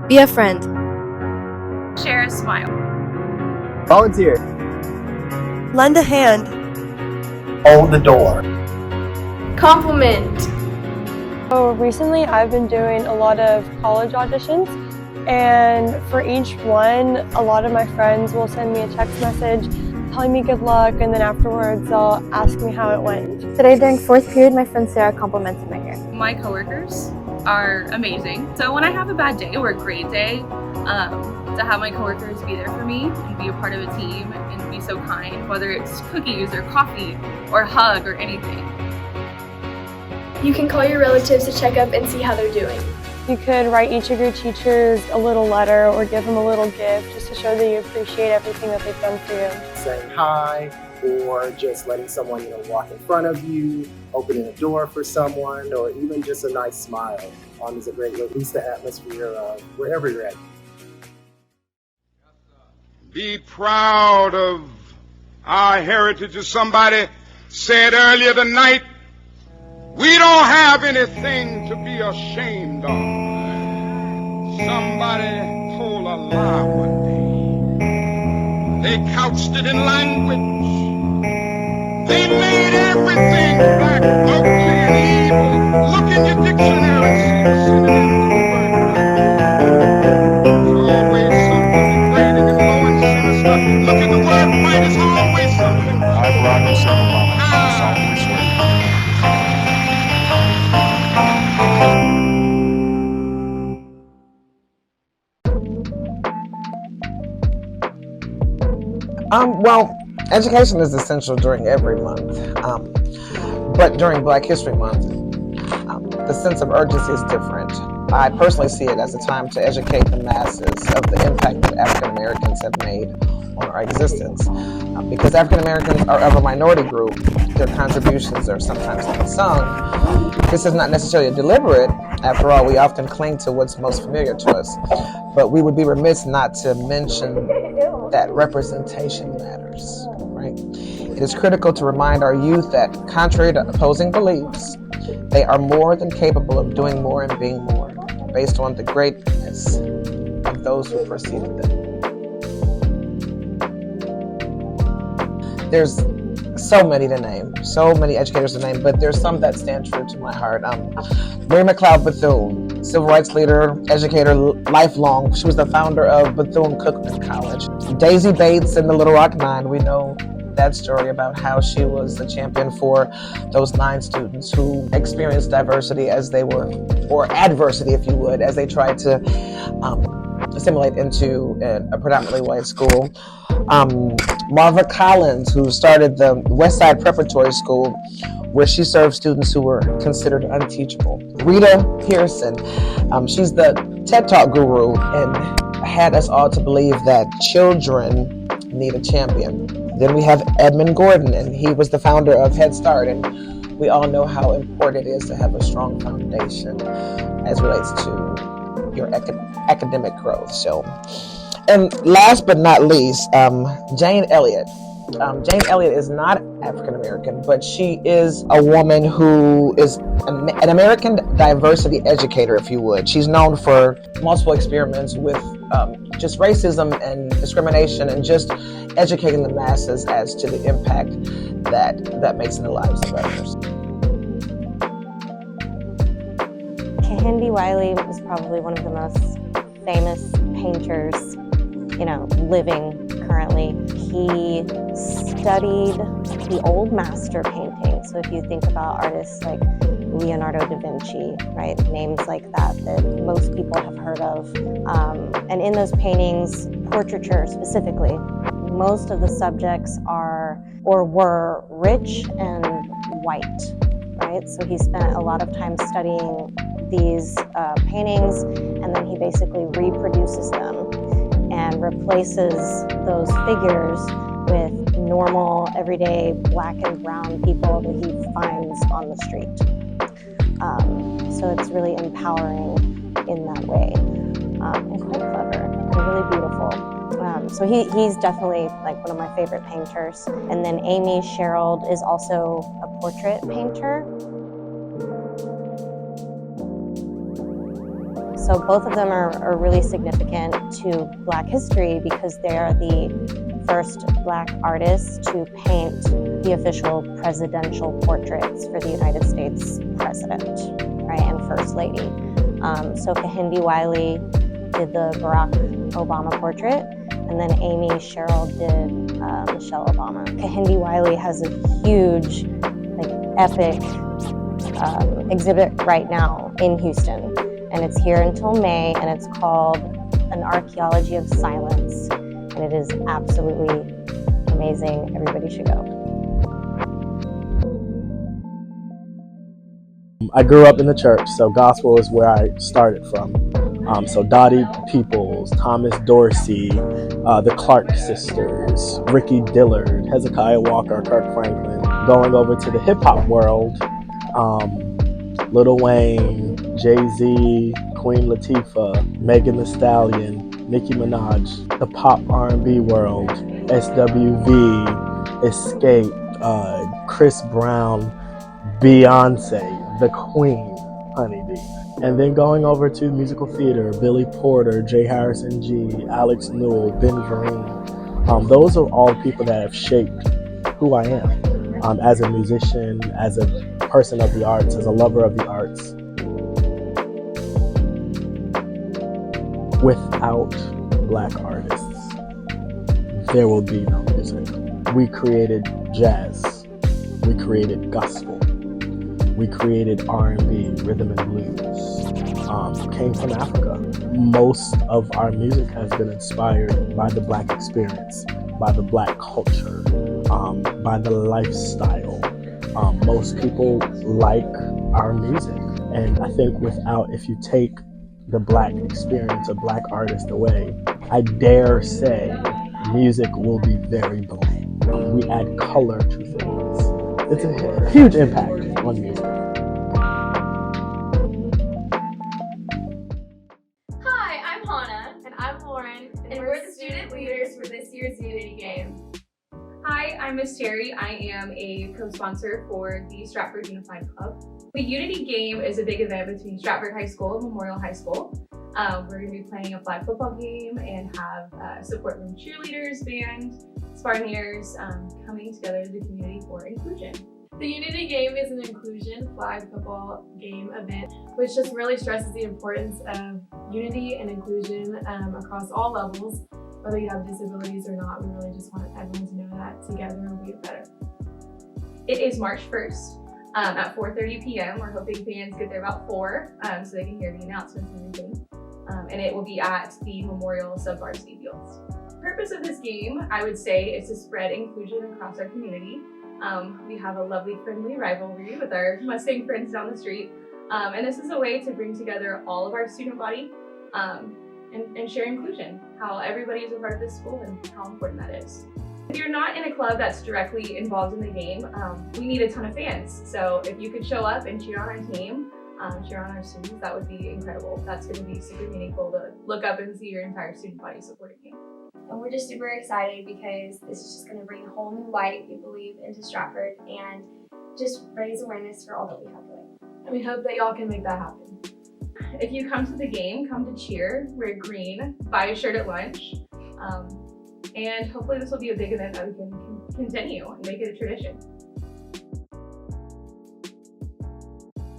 Be a friend. Share a smile. Volunteer. Lend a hand. Hold the door. Compliment. So recently I've been doing a lot of college auditions, and for each one, a lot of my friends will send me a text message telling me good luck, and then afterwards they'll ask me how it went. Today during fourth period, my friend Sarah complimented my hair. My coworkers are amazing. So when I have a bad day or a great day, to have my coworkers be there for me and be a part of a team and be so kind, whether it's cookies or coffee or a hug or anything. You can call your relatives to check up and see how they're doing. You could write each of your teachers a little letter or give them a little gift just to show that you appreciate everything that they've done for you. Saying hi, or just letting someone, walk in front of you, opening a door for someone, or even just a nice smile is a great way to boost the atmosphere of wherever you're at. Be proud of our heritage. As somebody said earlier tonight, we don't have anything to be ashamed of. Somebody told a lie one day. They couched it in language. They made everything black, ugly, and evil. Look in your dictionary and see the synonym for the word black. There's always something degrading and low and sinister. Look at the word white, it's always something. I, Barack Hussein Obama, solemnly swear. Well, education is essential during every month, but during Black History Month, the sense of urgency is different. I personally see it as a time to educate the masses of the impact that African Americans have made on our existence. Because African Americans are of a minority group, their contributions are sometimes unsung. This is not necessarily deliberate. After all, we often cling to what's most familiar to us, but we would be remiss not to mention that representation matters, right? It is critical to remind our youth that, contrary to opposing beliefs, they are more than capable of doing more and being more, based on the greatness of those who preceded them. There's so many to name, so many educators to name, but there's some that stand true to my heart. Mary McLeod Bethune, civil rights leader, educator, lifelong. She was the founder of Bethune-Cookman College. Daisy Bates and the Little Rock Nine, we know that story about how she was a champion for those 9 students who experienced diversity as they were, or adversity if you would, as they tried to assimilate into a predominantly white school. Marva Collins, who started the West Side Preparatory School, where she served students who were considered unteachable. Rita Pearson, she's the TED Talk guru and had us all to believe that children need a champion. Then we have Edmund Gordon, and he was the founder of Head Start, and we all know how important it is to have a strong foundation as relates to your academic growth. So, and last but not least, Jane Elliott. Jane Elliott is not African American, but she is a woman who is an American diversity educator, if you would. She's known for multiple experiments with just racism and discrimination, and just educating the masses as to the impact that makes in the lives of others. Kehinde Wiley was probably one of the most famous painters, living currently. He studied the old master painting. So if you think about artists like Leonardo da Vinci, right? Names like that most people have heard of. And in those paintings, portraiture specifically, most of the subjects are or were rich and white, right? So he spent a lot of time studying these paintings, and then he basically reproduces them and replaces those figures with normal, everyday black and brown people that he finds on the street. So it's really empowering in that way, and quite clever and really beautiful. So he's definitely like one of my favorite painters. And then Amy Sherald is also a portrait painter. So both of them are really significant to Black history because they are the first Black artists to paint the official presidential portraits for the United States president, right, and First Lady. So Kehinde Wiley did the Barack Obama portrait, and then Amy Sherrill did Michelle Obama. Kehinde Wiley has a huge, like, epic exhibit right now in Houston, and it's here until May, and it's called An Archaeology of Silence, and it is absolutely amazing. Everybody should go. I grew up in the church, so gospel is where I started from. So Dottie Peoples, Thomas Dorsey, the Clark sisters, Ricky Dillard, Hezekiah Walker, Kirk Franklin. Going over to the hip hop world, Lil Wayne, Jay-Z, Queen Latifah, Megan Thee Stallion, Nicki Minaj. The pop R&B world, SWV, Escape, Chris Brown, Beyonce, the Queen, Honeybee. And then going over to musical theater, Billy Porter, J. Harrison G, Alex Newell, Ben Vereen. Those are all people that have shaped who I am as a musician, as a person of the arts, as a lover of the arts. Without Black artists, there will be no music. We created jazz. We created gospel. We created R&B, rhythm and blues. Came from Africa. Most of our music has been inspired by the Black experience, by the Black culture, by the lifestyle. Most people like our music. And I think if you take the Black experience, a Black artist away, I dare say music will be very bland. We add color to things. It's a huge impact on music. Hi, I'm Hannah. And I'm Lauren. And we're the student leaders for this year's Unity Game. Hi, I'm Miss Terry. I am a co-sponsor for the Stratford Unified Club. The Unity Game is a big event between Stratford High School and Memorial High School. We're going to be playing a flag football game and have support from cheerleaders, band, Spartaneers coming together as a community for inclusion. The Unity Game is an inclusion flag football game event, which just really stresses the importance of unity and inclusion across all levels. Whether you have disabilities or not, we really just want everyone to know that together we'll be better. It is March 1st at 4:30 p.m. We're hoping fans get there about 4 so they can hear the announcements and everything. And it will be at the Memorial Sub-Varsity Fields. The purpose of this game, I would say, is to spread inclusion across our community. We have a lovely friendly rivalry with our Mustang friends down the street. And this is a way to bring together all of our student body and share inclusion, how everybody is a part of this school and how important that is. If you're not in a club that's directly involved in the game, we need a ton of fans. So if you could show up and cheer on our team, cheer on our students, that would be incredible. That's going to be super meaningful to look up and see your entire student body supporting you. And we're just super excited because this is just going to bring a whole new light, we believe, into Stratford and just raise awareness for all that we have going. And we hope that y'all can make that happen. If you come to the game, come to cheer, wear green, buy a shirt at lunch, and hopefully this will be a big event that we can continue and make it a tradition.